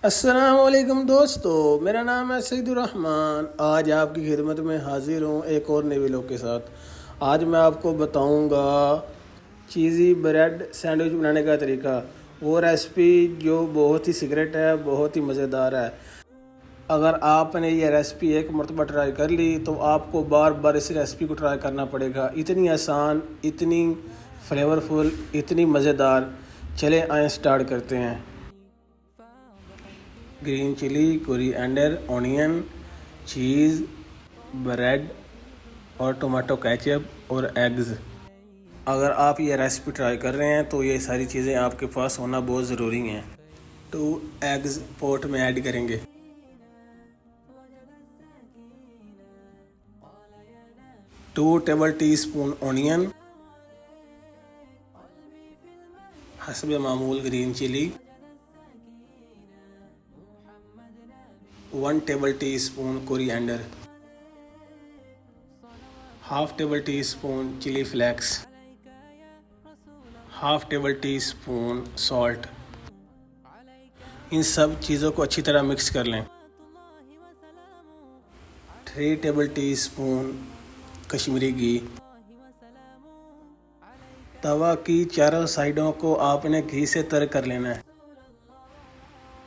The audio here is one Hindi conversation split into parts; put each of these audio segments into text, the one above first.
अस्सलामुअलैकुम दोस्तों, मेरा नाम है सईदुर्रहमान। आज आपकी खिदमत में हाजिर हूँ एक और नई वीडियो के साथ। आज मैं आपको बताऊँगा चीज़ी ब्रेड सैंडविच बनाने का तरीका। वो रेसिपी जो बहुत ही सीक्रेट है, बहुत ही मज़ेदार है। अगर आपने ये रेसिपी एक मरतबा ट्राई कर ली तो आपको बार बार इस रेसिपी को ट्राई करना पड़ेगा। इतनी आसान, इतनी फ्लेवरफुल, इतनी मज़ेदार। चले आए स्टार्ट करते हैं। ग्रीन चिली, कोरिएंडर, ऑनियन, चीज़, ब्रेड और टोमेटो केचप और एग्स। अगर आप ये रेसिपी ट्राई कर रहे हैं तो ये सारी चीज़ें आपके पास होना बहुत ज़रूरी हैं। 2 एग्स पोट में ऐड करेंगे। 2 टेबल टीस्पून ऑनियन, हस्बे मामूल green chilli, 1 table teaspoon coriander, half table teaspoon chilli flakes, half table teaspoon salt. इन सब चीज़ों को अच्छी तरह मिक्स कर लें। 3 टेबल टीस्पून कश्मीरी घी। तवा की चारों साइडों को आपने घी से तर कर लेना है।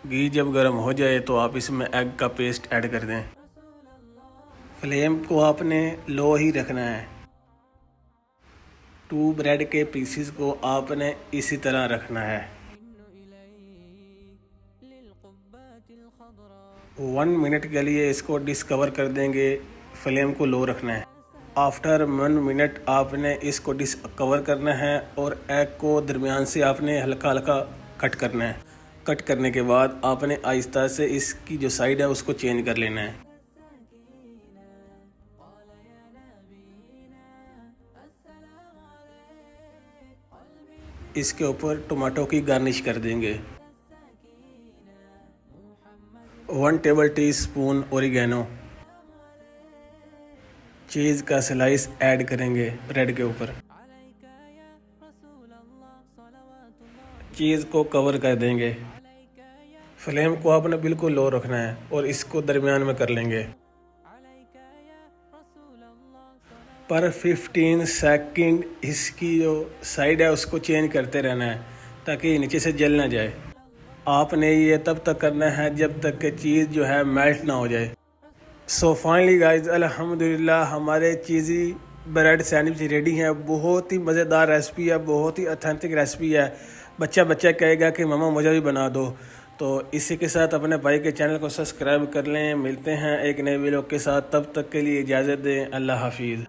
घी जब गर्म हो जाए तो आप इसमें एग का पेस्ट ऐड कर दें। फ्लेम को आपने लो ही रखना है। 2 ब्रेड के पीसीस को आपने इसी तरह रखना है। 1 मिनट के लिए इसको डिस्कवर कर देंगे। फ्लेम को लो रखना है। आफ्टर 1 मिनट आपने इसको डिस्कवर करना है और एग को दरमियान से आपने हल्का हल्का कट करना है। कट करने के बाद आपने आहिस्ता से इसकी जो साइड है उसको चेंज कर लेना है। इसके ऊपर टमाटो की गार्निश कर देंगे। 1 टेबल टीस्पून ओरिगेनो। चीज़ का स्लाइस ऐड करेंगे ब्रेड के ऊपर। चीज़ को कवर कर देंगे। फ्लेम को आपने बिल्कुल लो रखना है और इसको दरमियान में कर लेंगे। पर 15 सेकंड इसकी जो साइड है उसको चेंज करते रहना है ताकि नीचे से जल ना जाए। आपने ये तब तक करना है जब तक कि चीज़ जो है मेल्ट ना हो जाए। सो फाइनली गाइज, अल्हम्दुलिल्लाह हमारे चीज़ी ब्रेड सैंडविच रेडी है। बहुत ही मज़ेदार रेसिपी है, बहुत ही ऑथेंटिक रेसिपी है। बच्चा कहेगा कि मामा मुझे भी बना दो। तो इसी के साथ अपने भाई के चैनल को सब्सक्राइब कर लें। मिलते हैं एक नए वीडियो के साथ, तब तक के लिए इजाज़त दें। अल्लाह हाफिज़।